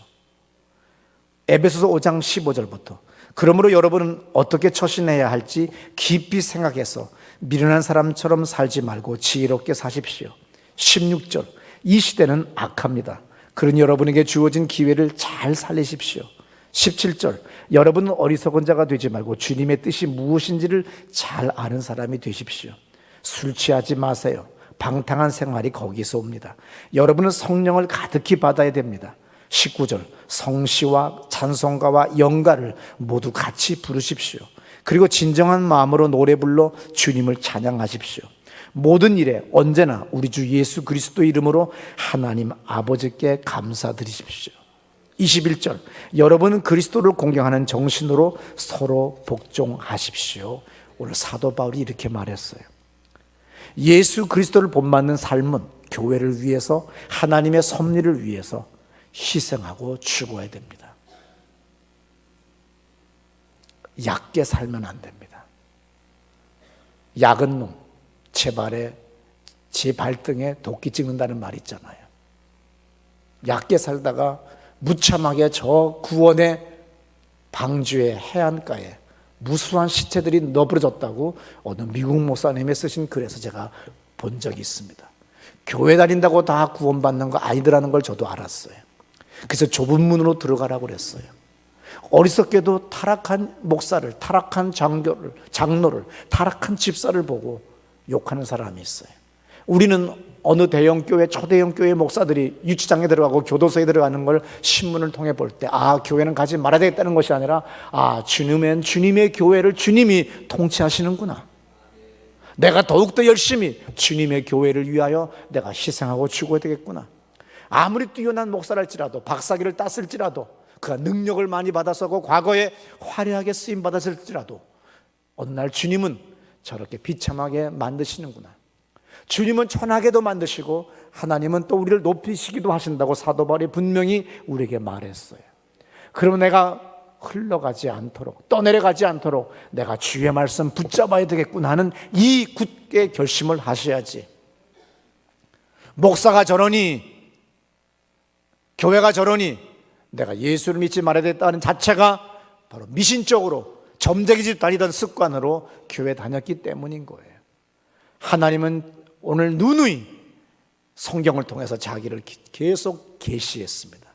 Speaker 1: 에베소서 5장 15절부터 그러므로 여러분은 어떻게 처신해야 할지 깊이 생각해서 미련한 사람처럼 살지 말고 지혜롭게 사십시오. 16절, 이 시대는 악합니다. 그러니 여러분에게 주어진 기회를 잘 살리십시오. 17절, 여러분은 어리석은 자가 되지 말고 주님의 뜻이 무엇인지를 잘 아는 사람이 되십시오. 술 취하지 마세요. 방탕한 생활이 거기서 옵니다. 여러분은 성령을 가득히 받아야 됩니다. 19절, 성시와 찬송가와 영가를 모두 같이 부르십시오. 그리고 진정한 마음으로 노래 불러 주님을 찬양하십시오. 모든 일에 언제나 우리 주 예수 그리스도 이름으로 하나님 아버지께 감사드리십시오. 21절, 여러분은 그리스도를 공경하는 정신으로 서로 복종하십시오. 오늘 사도 바울이 이렇게 말했어요. 예수 그리스도를 본받는 삶은 교회를 위해서, 하나님의 섭리를 위해서 희생하고 죽어야 됩니다. 얕게 살면 안 됩니다. 약은 놈, 제 발등에 도끼 찍는다는 말이 있잖아요. 얕게 살다가 무참하게 저 구원의 방주의 해안가에 무수한 시체들이 너부러졌다고 어느 미국 목사님이 쓰신 글에서 제가 본 적이 있습니다. 교회 다닌다고 다 구원받는 거 아니더라는 걸 저도 알았어요. 그래서 좁은 문으로 들어가라고 그랬어요. 어리석게도 타락한 목사를, 타락한 장로를, 타락한 집사를 보고 욕하는 사람이 있어요. 우리는 어느 대형교회, 초대형교회 목사들이 유치장에 들어가고 교도소에 들어가는 걸 신문을 통해 볼 때 교회는 가지 말아야 되겠다는 것이 아니라 주님의 교회를 주님이 통치하시는구나. 내가 더욱더 열심히 주님의 교회를 위하여 내가 희생하고 죽어야 되겠구나. 아무리 뛰어난 목사랄지라도, 박사기를 땄을지라도, 그가 능력을 많이 받아서고 과거에 화려하게 쓰임받았을지라도 어느 날 주님은 저렇게 비참하게 만드시는구나. 주님은 천하게도 만드시고 하나님은 또 우리를 높이시기도 하신다고 사도 바울이 분명히 우리에게 말했어요. 그러면 내가 흘러가지 않도록, 떠내려가지 않도록 내가 주의 말씀 붙잡아야 되겠구나 하는 이 굳게 결심을 하셔야지. 목사가 저러니, 교회가 저러니 내가 예수를 믿지 말아야 되겠다는 자체가 바로 미신적으로 점쟁이 집 다니던 습관으로 교회 다녔기 때문인 거예요. 하나님은 오늘 누누이 성경을 통해서 자기를 계속 계시했습니다.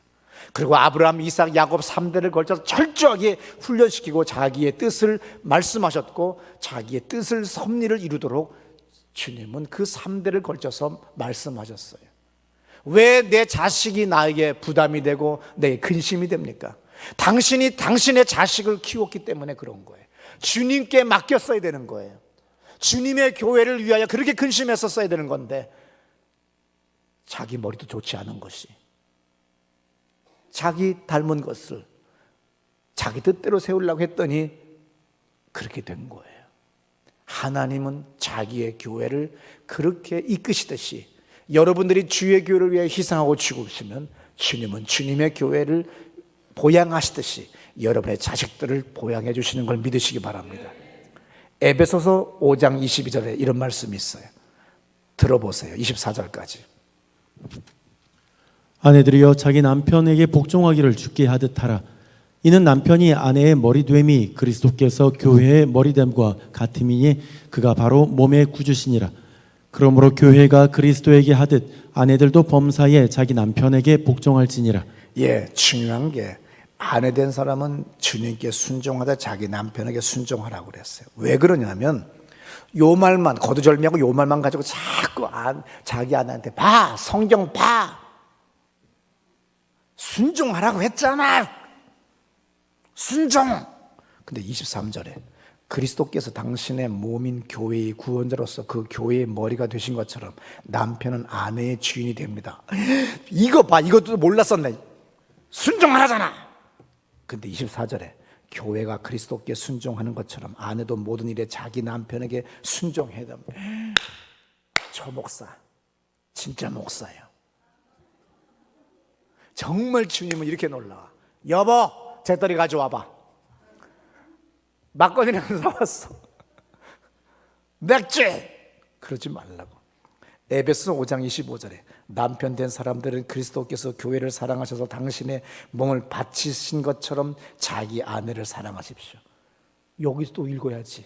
Speaker 1: 그리고 아브라함, 이삭, 야곱 3대를 걸쳐서 철저하게 훈련시키고 자기의 뜻을 말씀하셨고 자기의 뜻을 섭리를 이루도록 주님은 그 3대를 걸쳐서 말씀하셨어요. 왜 내 자식이 나에게 부담이 되고 내 근심이 됩니까? 당신이 당신의 자식을 키웠기 때문에 그런 거예요. 주님께 맡겼어야 되는 거예요. 주님의 교회를 위하여 그렇게 근심했었어야 되는 건데 자기 머리도 좋지 않은 것이, 자기 닮은 것을 자기 뜻대로 세우려고 했더니 그렇게 된 거예요. 하나님은 자기의 교회를 그렇게 이끄시듯이 여러분들이 주의 교회를 위해 희생하고 죽으시면 주님은 주님의 교회를 보양하시듯이 여러분의 자식들을 보양해 주시는 걸 믿으시기 바랍니다. 에베소서 5장 22절에 이런 말씀이 있어요. 들어보세요. 24절까지.
Speaker 2: 아내들이여 자기 남편에게 복종하기를 주께 하듯 하라. 이는 남편이 아내의 머리됨이 그리스도께서 교회의 머리됨과 같음이니 그가 바로 몸의 구주시니라. 그러므로 교회가 그리스도에게 하듯 아내들도 범사에 자기 남편에게 복종할지니라.
Speaker 1: 중요한 게 아내 된 사람은 주님께 순종하다 자기 남편에게 순종하라고 그랬어요. 왜 그러냐면 요 말만, 거두절미하고 요 말만 가지고 자꾸 자기 아내한테 봐, 성경 봐, 순종하라고 했잖아, 순종. 근데 23절에 그리스도께서 당신의 몸인 교회의 구원자로서 그 교회의 머리가 되신 것처럼 남편은 아내의 주인이 됩니다. 이거 봐, 이것도 몰랐었네. 순종하라잖아. 근데 24절에 교회가 그리스도께 순종하는 것처럼 아내도 모든 일에 자기 남편에게 순종해야 됩니다. 저 목사 진짜 목사예요. 정말 주님은 이렇게 놀라워. 여보, 재떨이 가져와봐. 막걸리는 사왔어. 맥주. 그러지 말라고. 에베소 5장 25절에 남편 된 사람들은 그리스도께서 교회를 사랑하셔서 당신의 몸을 바치신 것처럼 자기 아내를 사랑하십시오. 여기서 또 읽어야지.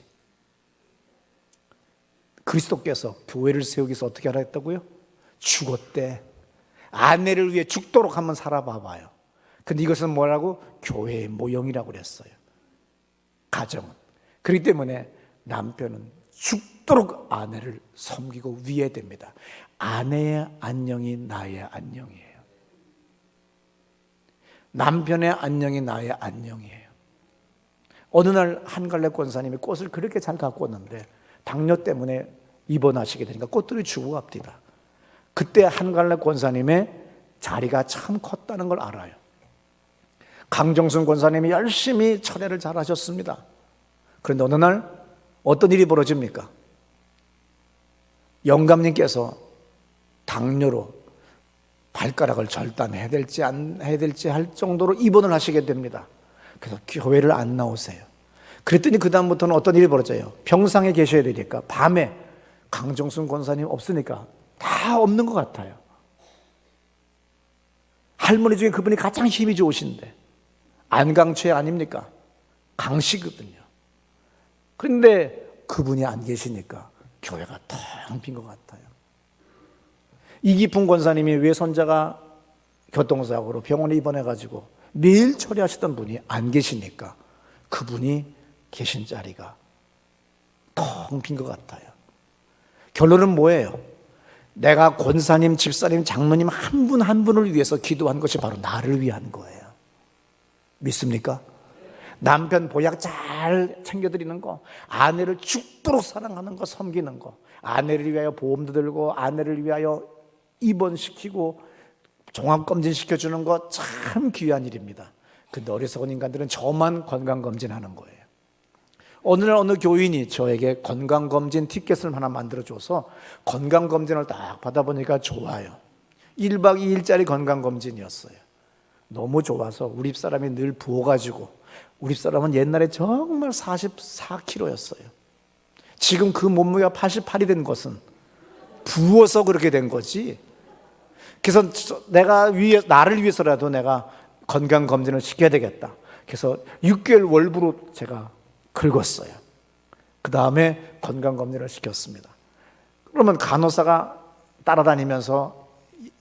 Speaker 1: 그리스도께서 교회를 세우기 위해서 어떻게 하라 했다고요? 죽었대. 아내를 위해 죽도록 한번 살아봐봐요. 근데 이것은 뭐라고? 교회의 모형이라고 그랬어요. 가정은. 그렇기 때문에 남편은 죽도록 아내를 섬기고 위해야 됩니다. 아내의 안녕이 나의 안녕이에요. 남편의 안녕이 나의 안녕이에요. 어느 날 한갈래 권사님이 꽃을 그렇게 잘 갖고 왔는데 당뇨 때문에 입원하시게 되니까 꽃들이 죽어갑니다. 그때 한갈래 권사님의 자리가 참 컸다는 걸 알아요. 강정순 권사님이 열심히 철회를 잘 하셨습니다. 그런데 어느 날 어떤 일이 벌어집니까? 영감님께서 당뇨로 발가락을 절단해야 될지 안 해야 될지 할 정도로 입원을 하시게 됩니다. 그래서 교회를 안 나오세요. 그랬더니 그 다음부터는 어떤 일이 벌어져요? 병상에 계셔야 되니까 밤에 강정순 권사님 없으니까 다 없는 것 같아요. 할머니 중에 그분이 가장 힘이 좋으신데 안강최 아닙니까? 강씨거든요. 그런데 그분이 안 계시니까 교회가 텅 빈 것 같아요. 이기풍 권사님이 외손자가 교통사고로 병원에 입원해가지고 매일 처리하시던 분이 안 계시니까 그분이 계신 자리가 텅 빈 것 같아요. 결론은 뭐예요? 내가 권사님, 집사님, 장로님 한 분 한 분을 위해서 기도한 것이 바로 나를 위한 거예요. 믿습니까? 남편 보약 잘 챙겨드리는 거, 아내를 죽도록 사랑하는 거, 섬기는 거, 아내를 위하여 보험도 들고 아내를 위하여 입원시키고 종합검진 시켜주는 거 참 귀한 일입니다. 근데 어리석은 인간들은 저만 건강검진하는 거예요. 오늘 어느 교인이 저에게 건강검진 티켓을 하나 만들어줘서 건강검진을 딱 받아보니까 좋아요. 1박 2일짜리 건강검진이었어요. 너무 좋아서 우리 집사람이 늘 부어가지고, 우리 집사람은 옛날에 정말 44kg였어요. 지금 그 몸무게가 88이 된 것은 부어서 그렇게 된 거지. 그래서 나를 위해서라도 내가 건강검진을 시켜야 되겠다. 그래서 6개월 월부로 제가 긁었어요. 그 다음에 건강검진을 시켰습니다. 그러면 간호사가 따라다니면서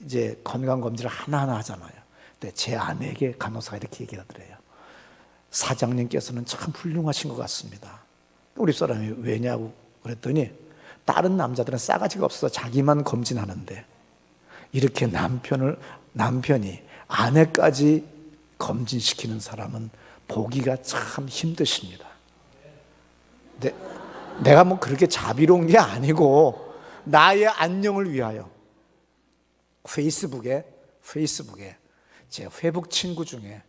Speaker 1: 이제 건강검진을 하나하나 하잖아요. 근데 제 아내에게 간호사가 이렇게 얘기하더래요. 사장님께서는 참 훌륭하신 것 같습니다. 우리 사람이 왜냐고 그랬더니 다른 남자들은 싸가지가 없어서 자기만 검진하는데 이렇게 남편이 아내까지 검진시키는 사람은 보기가 참 힘드십니다. 근데 내가 뭐 그렇게 자비로운 게 아니고 나의 안녕을 위하여 페이스북에 제 회복 친구 중에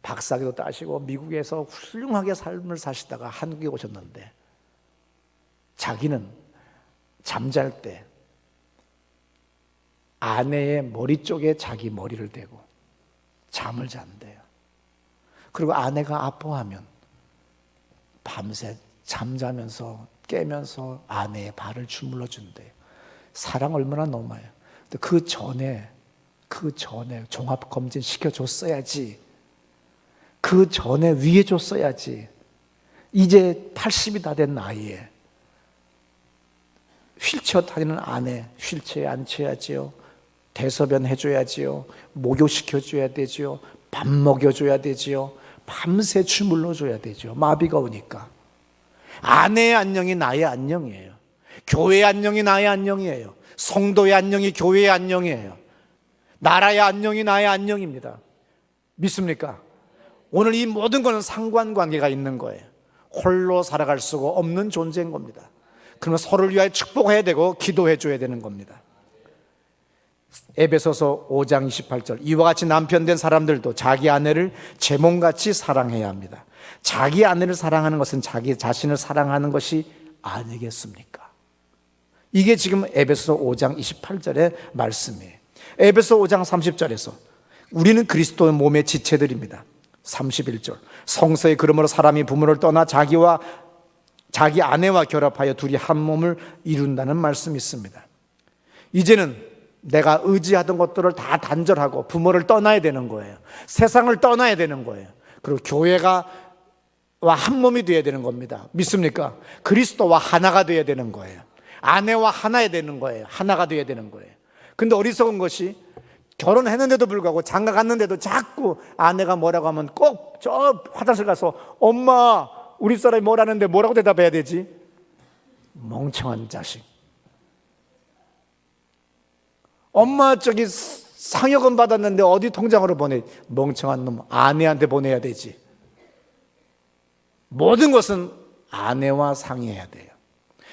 Speaker 1: 박사학위도 따시고 미국에서 훌륭하게 삶을 사시다가 한국에 오셨는데 자기는 잠잘 때 아내의 머리 쪽에 자기 머리를 대고 잠을 잔대요. 그리고 아내가 아파하면 밤새 잠자면서 깨면서 아내의 발을 주물러 준대요. 사랑 얼마나 너무해요. 근데 그 전에 종합검진 시켜줬어야지. 그 전에 위해 줬어야지. 이제 80이 다 된 나이에 휠체어 타는 아내 휠체어에 앉혀야지요. 대소변 해줘야지요. 목욕시켜줘야 되지요. 밥 먹여줘야 되지요. 밤새 주물러줘야 되죠. 마비가 오니까. 아내의 안녕이 나의 안녕이에요. 교회의 안녕이 나의 안녕이에요. 성도의 안녕이 교회의 안녕이에요. 나라의 안녕이 나의 안녕입니다. 믿습니까? 오늘 이 모든 것은 상관관계가 있는 거예요. 홀로 살아갈 수가 없는 존재인 겁니다. 그러면 서로를 위하여 축복해야 되고 기도해 줘야 되는 겁니다. 에베소서 5장 28절 이와 같이 남편된 사람들도 자기 아내를 제 몸같이 사랑해야 합니다. 자기 아내를 사랑하는 것은 자기 자신을 사랑하는 것이 아니겠습니까? 이게 지금 에베소서 5장 28절의 말씀이에요. 에베소 5장 30절에서 우리는 그리스도의 몸의 지체들입니다. 31절 성서의 그러므로 사람이 부모를 떠나 자기 아내와 결합하여 둘이 한 몸을 이룬다는 말씀이 있습니다. 이제는 내가 의지하던 것들을 다 단절하고 부모를 떠나야 되는 거예요. 세상을 떠나야 되는 거예요. 그리고 교회가 한 몸이 되어야 되는 겁니다. 믿습니까? 그리스도와 하나가 되어야 되는 거예요. 아내와 하나야 되는 거예요. 하나가 되어야 되는 거예요. 근데 어리석은 것이 결혼했는데도 불구하고 장가 갔는데도 자꾸 아내가 뭐라고 하면 꼭 저 화장실 가서 엄마 우리 사람이 뭐라는데 뭐라고 대답해야 되지? 멍청한 자식. 엄마 저기 상여금 받았는데 어디 통장으로 보내? 멍청한 놈. 아내한테 보내야 되지. 모든 것은 아내와 상의해야 돼요.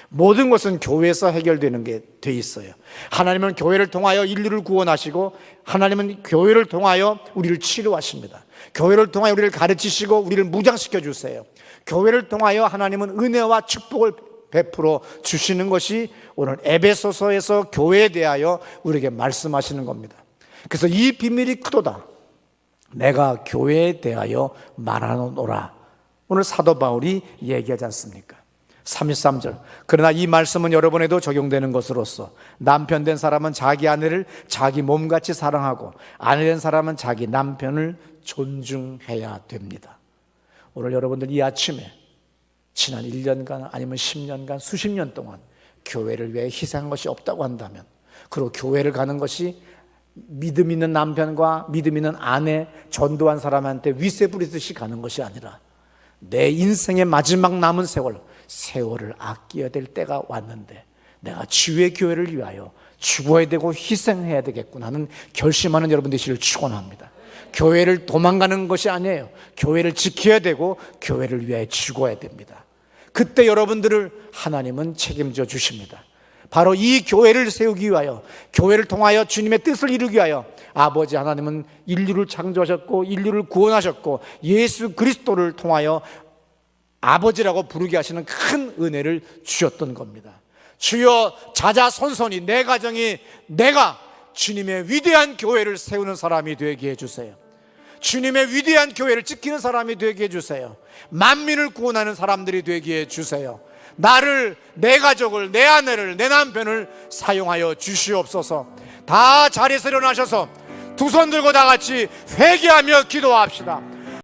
Speaker 1: 모든 것은 교회에서 해결되는 게 돼 있어요. 하나님은 교회를 통하여 인류를 구원하시고 하나님은 교회를 통하여 우리를 치료하십니다. 교회를 통하여 우리를 가르치시고 우리를 무장시켜 주세요. 교회를 통하여 하나님은 은혜와 축복을 베풀어 주시는 것이 오늘 에베소서에서 교회에 대하여 우리에게 말씀하시는 겁니다. 그래서 이 비밀이 크도다. 내가 교회에 대하여 말하노라. 오늘 사도 바울이 얘기하지 않습니까? 33절 그러나 이 말씀은 여러분에도 적용되는 것으로서 남편 된 사람은 자기 아내를 자기 몸같이 사랑하고 아내 된 사람은 자기 남편을 존중해야 됩니다. 오늘 여러분들 이 아침에 지난 1년간 아니면 10년간 수십 년 동안 교회를 위해 희생한 것이 없다고 한다면 그리고 교회를 가는 것이 믿음 있는 남편과 믿음 있는 아내 전도한 사람한테 위세 부리듯이 가는 것이 아니라 내 인생의 마지막 남은 세월을 아껴야 될 때가 왔는데 내가 주의 교회를 위하여 죽어야 되고 희생해야 되겠구나 하는 결심하는 여러분 되시길 축원합니다. 교회를 도망가는 것이 아니에요. 교회를 지켜야 되고 교회를 위하여 죽어야 됩니다. 그때 여러분들을 하나님은 책임져 주십니다. 바로 이 교회를 세우기 위하여 교회를 통하여 주님의 뜻을 이루기 위하여 아버지 하나님은 인류를 창조하셨고 인류를 구원하셨고 예수 그리스도를 통하여 아버지라고 부르게 하시는 큰 은혜를 주셨던 겁니다. 주여 자자손손이 내 가정이 내가 주님의 위대한 교회를 세우는 사람이 되게 해주세요. 주님의 위대한 교회를 지키는 사람이 되게 해주세요. 만민을 구원하는 사람들이 되게 해주세요. 나를, 내 가족을, 내 아내를, 내 남편을 사용하여 주시옵소서. 다 자리에서 일어나셔서 두 손 들고 다 같이 회개하며 기도합시다.